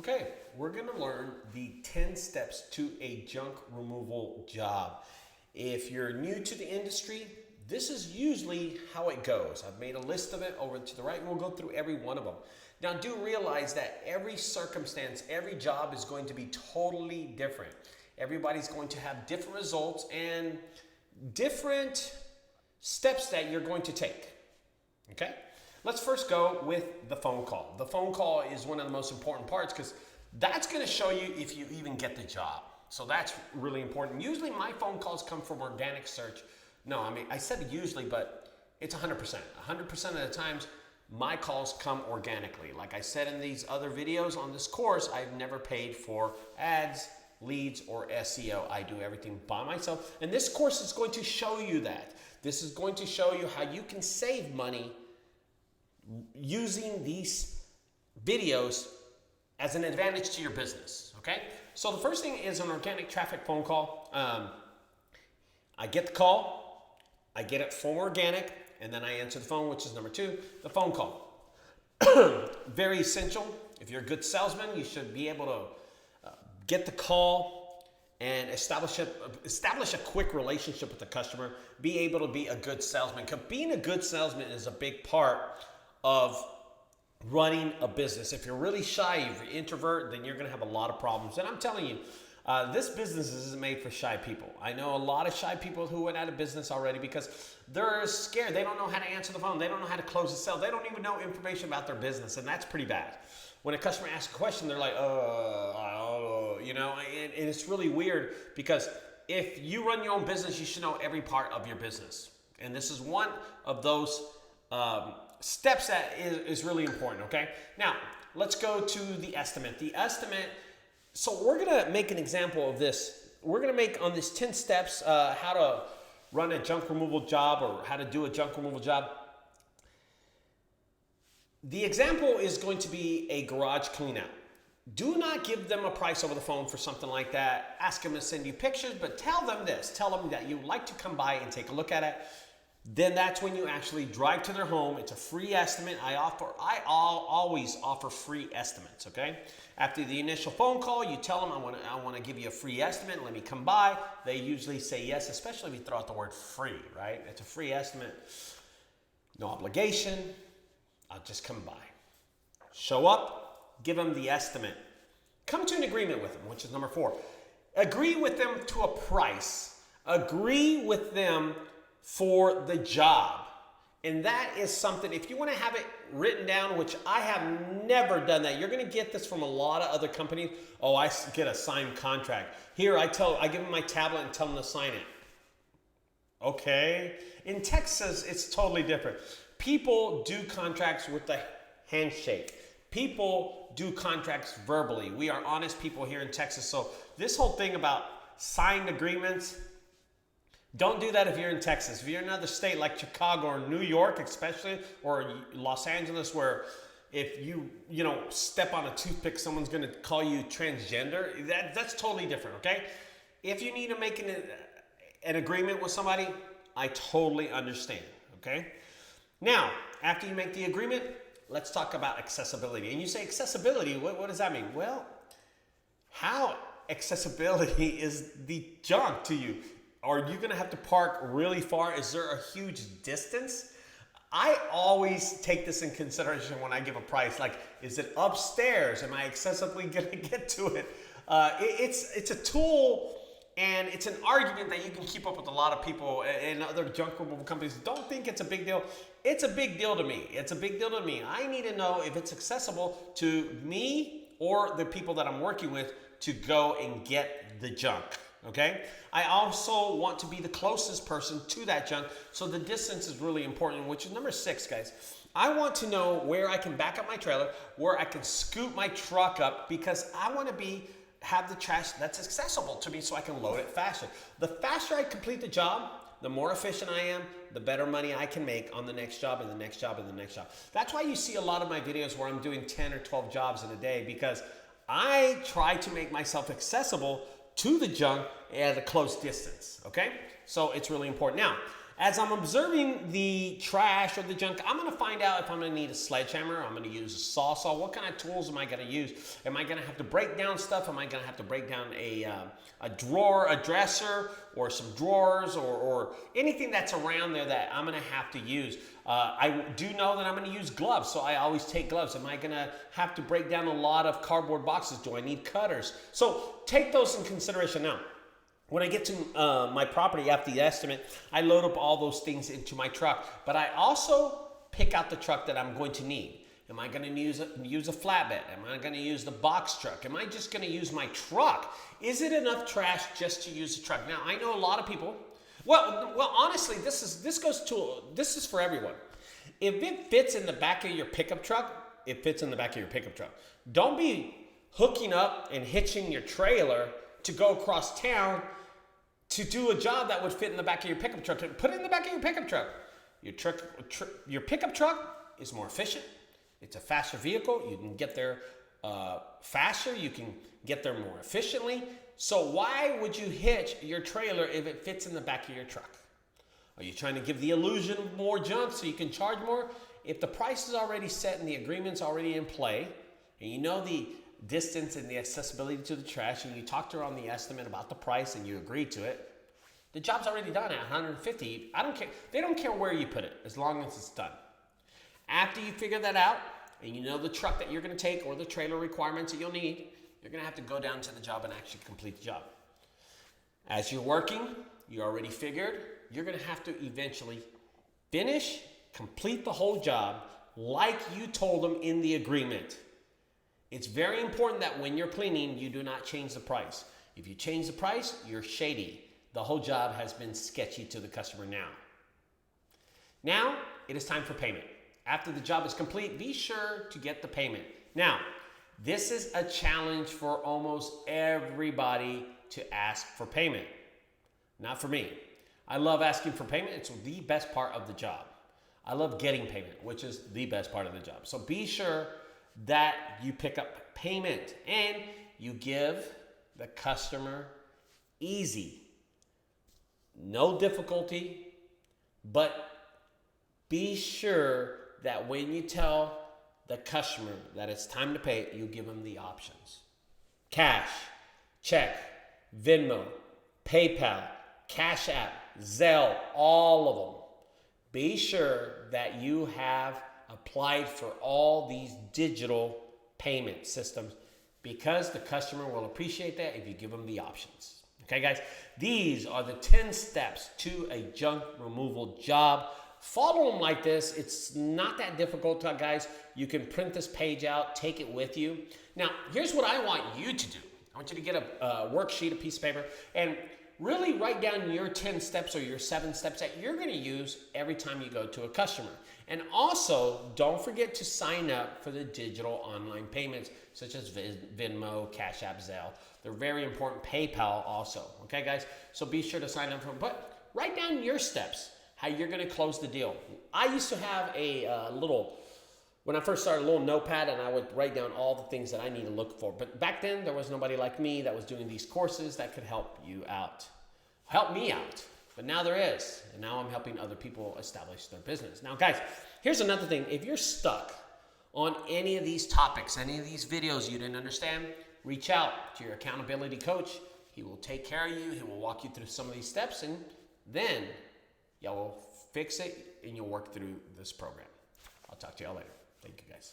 Okay, we're gonna learn the 10 steps to a junk removal job. If you're new to the industry, this is usually how it goes. I've made a list of it over to the right, and we'll go through every one of them. Now, do realize that every circumstance, every job is going to be totally different. Everybody's going to have different results and different steps that you're going to take, okay? Let's first go with the phone call. The phone call is one of the most important parts because that's going to show you if you even get the job. So that's really important. Usually my phone calls come from organic search. No, I mean, I said usually, but it's 100%. 100% of the times my calls come organically. Like I said in these other videos on this course, I've never paid for ads, leads, or SEO. I do everything by myself. And this course is going to show you that. This is going to show you how you can save money using these videos as an advantage to your business, okay? So the first thing is an organic traffic phone call. I get the call, I get it from organic, and then I answer the phone, which is number 2, the phone call. Very essential. If you're a good salesman, you should be able to get the call and establish a quick relationship with the customer, be able to be a good salesman. Because being a good salesman is a big part of running a business. If you're really shy, if you're an introvert, then you're going to have a lot of problems. And I'm telling you, this business isn't made for shy people. I know a lot of shy people who went out of business already because they're scared. They don't know how to answer the phone. They don't know how to close a sale. They don't even know information about their business, and that's pretty bad. When a customer asks a question, they're like, you know, and it's really weird because if you run your own business, you should know every part of your business. And this is one of those steps that is really important, okay? Now, let's go to the estimate. The estimate, so we're gonna make an example of this. We're gonna make on this 10 steps how to run a junk removal job or how to do a junk removal job. The example is going to be a garage clean out. Do not give them a price over the phone for something like that. Ask them to send you pictures, but tell them this. Tell them that you'd like to come by and take a look at it. Then that's when you actually drive to their home. It's a free estimate. I always offer free estimates, okay? After the initial phone call, you tell them, I want to give you a free estimate. Let me come by. They usually say yes, especially if you throw out the word free, right? It's a free estimate. No obligation. I'll just come by. Show up, give them the estimate. Come to an agreement with them, which is number 4. Agree with them to a price. Agree with them for the job. And that is something, if you want to have it written down, which I have never done that. You're going to get this from a lot of other companies. Oh, I get a signed contract. Here, I give them my tablet and tell them to sign it. Okay. In Texas, it's totally different. People do contracts with the handshake. People do contracts verbally. We are honest people here in Texas. So this whole thing about signed agreements, don't do that if you're in Texas. If you're in another state like Chicago or New York especially, or Los Angeles, where if you step on a toothpick, someone's going to call you transgender. That's totally different, okay? If you need to make an agreement with somebody, I totally understand, okay? Now, after you make the agreement, let's talk about accessibility. And you say accessibility, what does that mean? Well, how accessibility is the junk to you? Are you going to have to park really far? Is there a huge distance? I always take this in consideration when I give a price. Like, is it upstairs? Am I accessibly going to get to it? It's a tool, and it's an argument that you can keep up with a lot of people and other junk removal companies. Don't think it's a big deal. It's a big deal to me. It's a big deal to me. I need to know if it's accessible to me or the people that I'm working with to go and get the junk. Okay? I also want to be the closest person to that junk, so the distance is really important, which is number 6, guys. I want to know where I can back up my trailer, where I can scoot my truck up, because I want to have the trash that's accessible to me so I can load it faster. The faster I complete the job, the more efficient I am, the better money I can make on the next job and the next job and the next job. That's why you see a lot of my videos where I'm doing 10 or 12 jobs in a day, because I try to make myself accessible to the junk at a close distance, okay? So it's really important. Now, as I'm observing the trash or the junk, I'm going to find out if I'm going to need a sledgehammer, I'm going to use a saw. What kind of tools am I going to use? Am I going to have to break down stuff? Am I going to have to break down a drawer, a dresser, or some drawers, or anything that's around there that I'm going to have to use? I do know that I'm going to use gloves, so I always take gloves. Am I going to have to break down a lot of cardboard boxes? Do I need cutters? So take those in consideration now. When I get to my property after the estimate, I load up all those things into my truck. But I also pick out the truck that I'm going to need. Am I going to use a flatbed? Am I going to use the box truck? Am I just going to use my truck? Is it enough trash just to use the truck? Now, I know a lot of people. Well, honestly, this is for everyone. If it fits in the back of your pickup truck, it fits in the back of your pickup truck. Don't be hooking up and hitching your trailer to go across town to do a job that would fit in the back of your pickup truck. Put it in the back of your pickup truck. Your pickup truck is more efficient. It's a faster vehicle. You can get there faster. You can get there more efficiently. So why would you hitch your trailer if it fits in the back of your truck? Are you trying to give the illusion of more junk so you can charge more? If the price is already set and the agreement's already in play, and you know the distance and the accessibility to the trash, and you talked to her on the estimate about the price and you agreed to it, the job's already done at $150. I don't care. They don't care where you put it as long as it's done. After you figure that out and you know the truck that you're going to take or the trailer requirements that you'll need, you're going to have to go down to the job and actually complete the job. As you're working, you already figured you're going to have to eventually complete the whole job like you told them in the agreement. It's very important that when you're cleaning, you do not change the price. If you change the price, you're shady. The whole job has been sketchy to the customer now. Now, it is time for payment. After the job is complete, be sure to get the payment. Now, this is a challenge for almost everybody to ask for payment. Not for me. I love asking for payment. It's the best part of the job. I love getting payment, which is the best part of the job. So be sure that you pick up payment and you give the customer easy, no difficulty, but be sure that when you tell the customer that it's time to pay, you give them the options. Cash, check, Venmo, PayPal, Cash App, Zelle, all of them. Be sure that you have applied for all these digital payment systems because the customer will appreciate that if you give them the options. Okay, guys, these are the 10 steps to a junk removal job. Follow them like this. It's not that difficult, guys. You can print this page out, take it with you. Now, here's what I want you to do. I want you to get a worksheet, a piece of paper, and really write down your 10 steps or your 7 steps that you're going to use every time you go to a customer. And also, don't forget to sign up for the digital online payments, such as Venmo, Cash App, Zelle. They're very important. PayPal also. Okay, guys? So be sure to sign up for them. But write down your steps, how you're going to close the deal. I used to have when I first started, a little notepad, and I would write down all the things that I need to look for. But back then, there was nobody like me that was doing these courses that could help you out. Help me out. But now there is. And now I'm helping other people establish their business. Now, guys, here's another thing. If you're stuck on any of these topics, any of these videos you didn't understand, reach out to your accountability coach. He will take care of you. He will walk you through some of these steps, and then y'all will fix it, and you'll work through this program. I'll talk to y'all later. Thank you, guys.